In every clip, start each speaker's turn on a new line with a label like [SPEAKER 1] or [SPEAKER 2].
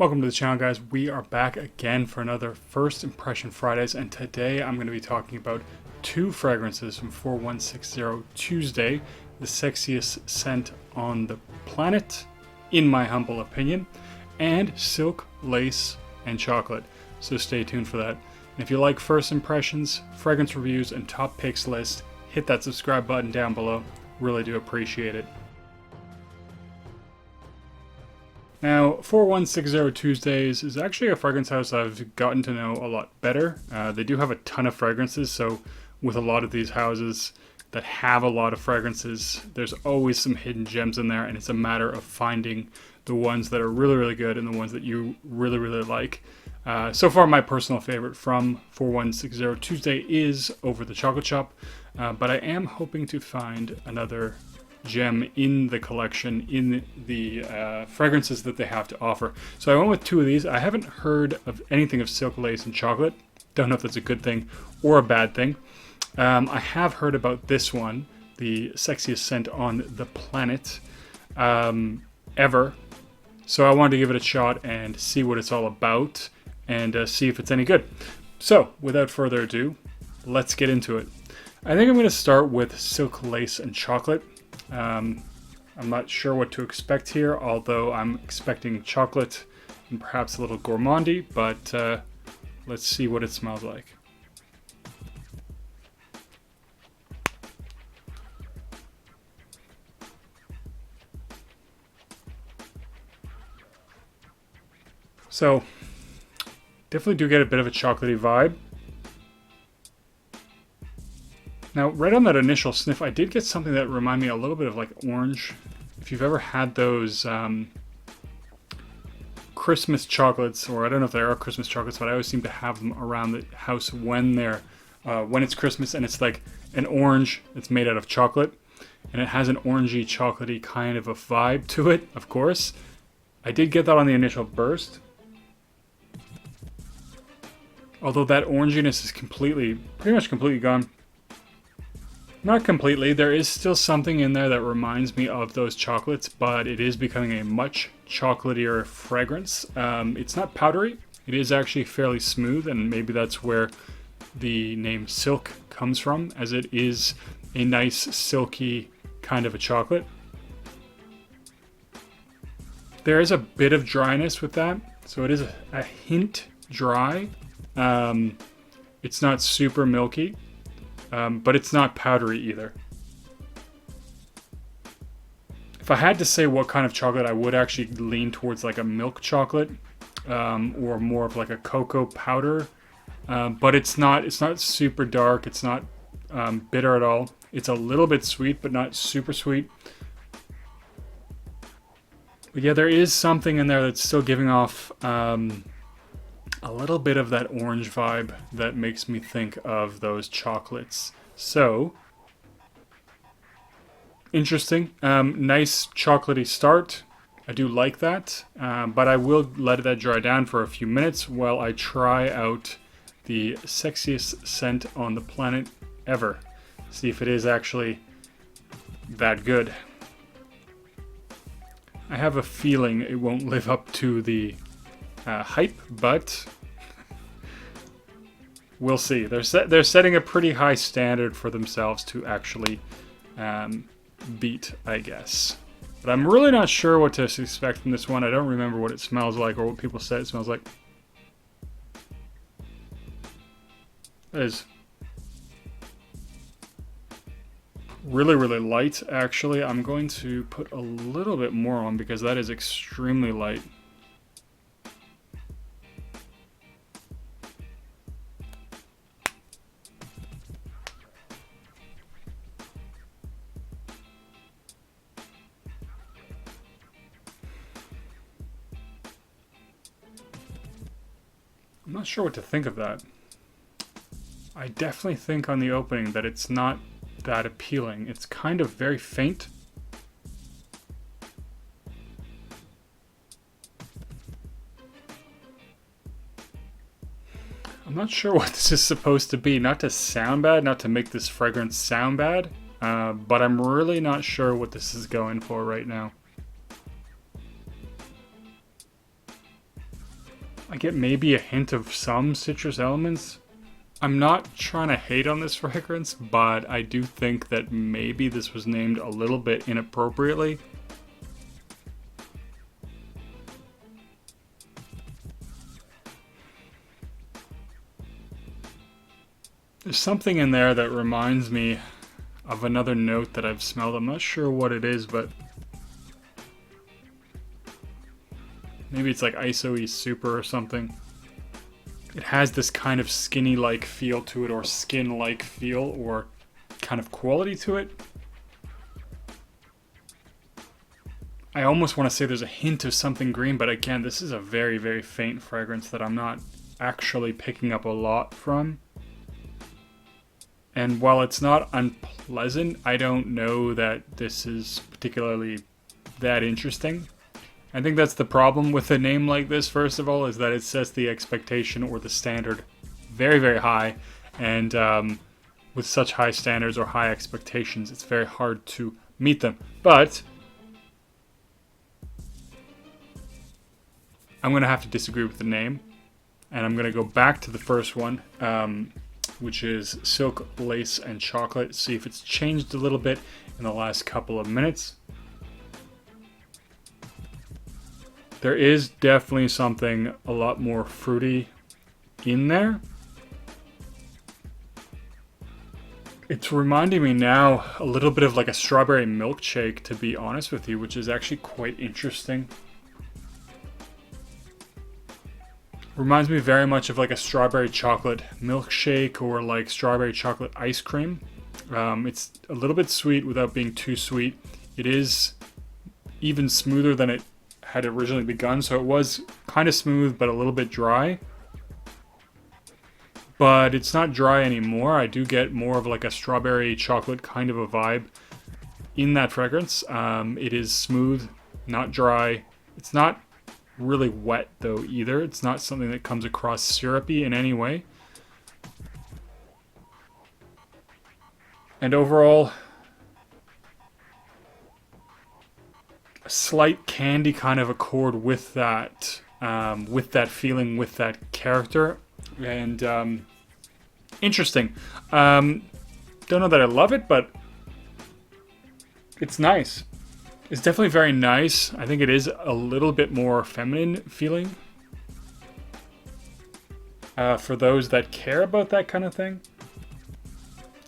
[SPEAKER 1] Welcome to the channel, guys. We are back again for another First Impression Fridays, and today I'm going to be talking about two fragrances from 4160 Tuesday, the sexiest scent on the planet, in my humble opinion, and Silk, Lace, and Chocolate. So stay tuned for that. And if you like first impressions, fragrance reviews, and top picks list, hit that subscribe button down below. Really do appreciate it. Now, 4160 Tuesdays is actually a fragrance house I've gotten to know a lot better. They do have a ton of fragrances, so with a lot of these houses that have a lot of fragrances, there's always some hidden gems in there, and it's a matter of finding the ones that are really, really good and the ones that you really, really like. So far, my personal favorite from 4160 Tuesday is Over the Chocolate Shop, but I am hoping to find another gem in the collection, in the fragrances that they have to offer. So I went with two of these. I haven't heard of anything of Silk, Lace, and Chocolate. Don't know if that's a good thing or a bad thing. I have heard about this one, the sexiest scent on the planet ever. So I wanted to give it a shot and see what it's all about and see if it's any good. So without further ado, let's get into it. I think I'm going to start with Silk, Lace, and Chocolate. I'm not sure what to expect here, although I'm expecting chocolate and perhaps a little gourmandy, but let's see what it smells like. So, definitely do get a bit of a chocolatey vibe. Now, right on that initial sniff, I did get something that reminded me a little bit of like orange. If you've ever had those Christmas chocolates, or I don't know if they are Christmas chocolates, but I always seem to have them around the house when it's Christmas, and it's like an orange that's made out of chocolate, and it has an orangey, chocolatey kind of a vibe to it, of course. I did get that on the initial burst. Although that oranginess is pretty much completely gone. Not completely. There is still something in there that reminds me of those chocolates, but it is becoming a much chocolatier fragrance. It's not powdery. It is actually fairly smooth, and maybe that's where the name Silk comes from, as it is a nice silky kind of a chocolate. There is a bit of dryness with that, so it is a hint dry. It's not super milky. But it's not powdery either. If I had to say what kind of chocolate, I would actually lean towards like a milk chocolate, or more of like a cocoa powder. But it's not super dark. It's not bitter at all. It's a little bit sweet, but not super sweet. But yeah, there is something in there that's still giving off a little bit of that orange vibe that makes me think of those chocolates. So, interesting. Nice chocolatey start. I do like that, but I will let that dry down for a few minutes while I try out the sexiest scent on the planet ever. See if it is actually that good. I have a feeling it won't live up to the hype, but we'll see. They're setting a pretty high standard for themselves to actually beat, I guess. But I'm really not sure what to expect from this one. I don't remember what it smells like or what people said it smells like. That is really, really light, actually. I'm going to put a little bit more on because that is extremely light. I'm not sure what to think of that. I definitely think on the opening that it's not that appealing. It's kind of very faint. I'm not sure what this is supposed to be. Not to sound bad, not to make this fragrance sound bad, but I'm really not sure what this is going for right now. I get maybe a hint of some citrus elements. I'm not trying to hate on this fragrance, but I do think that maybe this was named a little bit inappropriately. There's something in there that reminds me of another note that I've smelled. I'm not sure what it is, but maybe it's like ISO-y Super or something. It has this kind of skinny-like feel to it, or skin-like feel, or kind of quality to it. I almost want to say there's a hint of something green, but again, this is a very, very faint fragrance that I'm not actually picking up a lot from. And while it's not unpleasant, I don't know that this is particularly that interesting. I think that's the problem with a name like this, first of all, is that it sets the expectation or the standard very, very high. And with such high standards or high expectations, it's very hard to meet them. But I'm going to have to disagree with the name. And I'm going to go back to the first one, which is Silk, Lace, and Chocolate. See if it's changed a little bit in the last couple of minutes. There is definitely something a lot more fruity in there. It's reminding me now a little bit of like a strawberry milkshake, to be honest with you, which is actually quite interesting. Reminds me very much of like a strawberry chocolate milkshake or like strawberry chocolate ice cream. It's a little bit sweet without being too sweet. It is even smoother than it had originally begun, so it was kind of smooth but a little bit dry. But it's not dry anymore. I do get more of like a strawberry chocolate kind of a vibe in that fragrance. It is smooth, not dry. It's not really wet though either. It's not something that comes across syrupy in any way. And overall, a slight candy kind of accord with that feeling, with that character, and interesting. Don't know that I love it, but it's nice. It's definitely very nice. I think it is a little bit more feminine feeling for those that care about that kind of thing.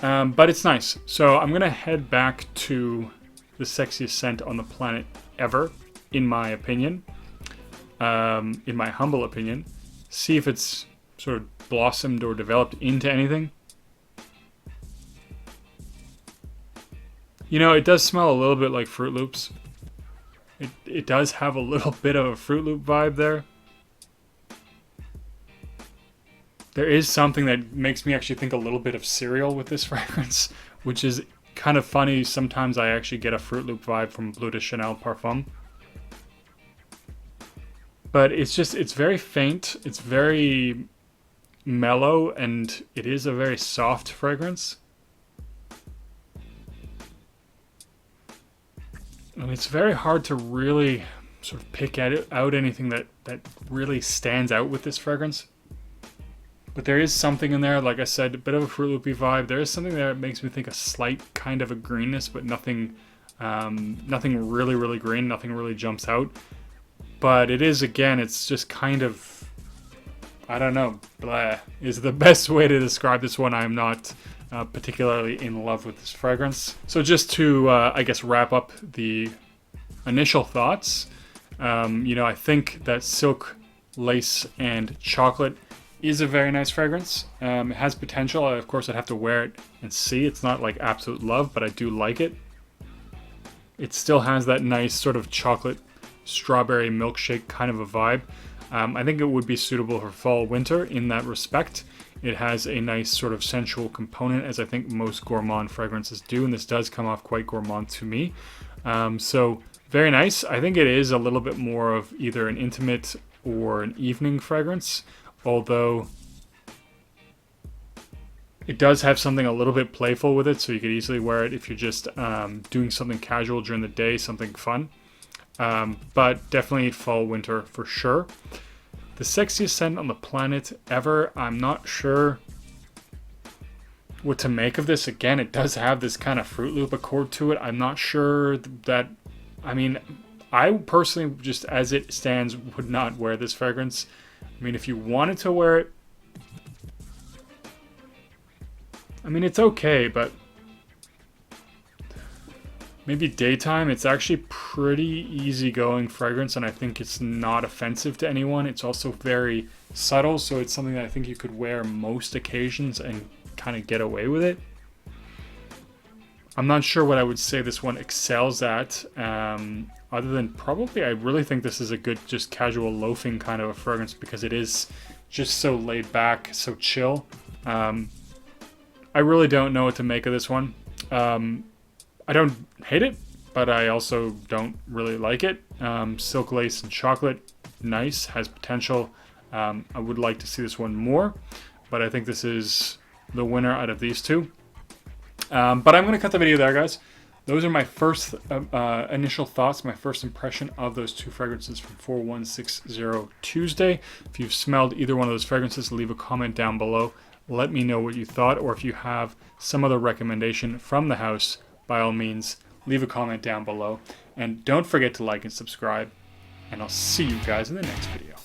[SPEAKER 1] But it's nice. So I'm gonna head back to the sexiest scent on the planet ever, in my opinion, in my humble opinion. See if it's sort of blossomed or developed into anything. You know, it does smell a little bit like Fruit Loops. It does have a little bit of a Fruit Loop vibe there. There is something that makes me actually think a little bit of cereal with this fragrance, which is kind of funny. Sometimes I actually get a Fruit Loop vibe from Bleu de Chanel Parfum. But it's very faint, it's very mellow, and it is a very soft fragrance. And it's very hard to really sort of pick out anything that really stands out with this fragrance. But there is something in there, like I said, a bit of a Fruit Loopy vibe. There is something there that makes me think a slight kind of a greenness, but nothing really, really green. Nothing really jumps out. But it is, again, it's just kind of, I don't know, blah, is the best way to describe this one. I'm not particularly in love with this fragrance. So just to, I guess, wrap up the initial thoughts, I think that Silk, Lace, and Chocolate is a very nice fragrance. It has potential. Of course, I'd have to wear it and see. It's not like absolute love, but I do like it. It still has that nice sort of chocolate strawberry milkshake kind of a vibe. I think it would be suitable for fall winter in that respect. It has a nice sort of sensual component, as I think most gourmand fragrances do, and this does come off quite gourmand to me. So very nice. I think it is a little bit more of either an intimate or an evening fragrance, although it does have something a little bit playful with it, so you could easily wear it if you're just doing something casual during the day, something fun. But definitely fall winter for sure. The sexiest scent on the planet ever. I'm not sure what to make of this. Again, it does have this kind of Fruit Loop accord to it. I'm not sure that, I mean, I personally, just as it stands, would not wear this fragrance. I mean, if you wanted to wear it, I mean, it's okay, but maybe daytime. It's actually pretty easygoing fragrance, and I think it's not offensive to anyone. It's also very subtle, so it's something that I think you could wear most occasions and kind of get away with it. I'm not sure what I would say this one excels at, other than probably I really think this is a good just casual loafing kind of a fragrance because it is just so laid back, so chill. I really don't know what to make of this one. I don't hate it, but I also don't really like it. Silk Lace and Chocolate, nice, has potential. I would like to see this one more, but I think this is the winner out of these two. But I'm going to cut the video there, guys. Those are my first initial thoughts, my first impression of those two fragrances from 4160 Tuesday. If you've smelled either one of those fragrances, leave a comment down below. Let me know what you thought, or if you have some other recommendation from the house, by all means, leave a comment down below. And don't forget to like and subscribe, and I'll see you guys in the next video.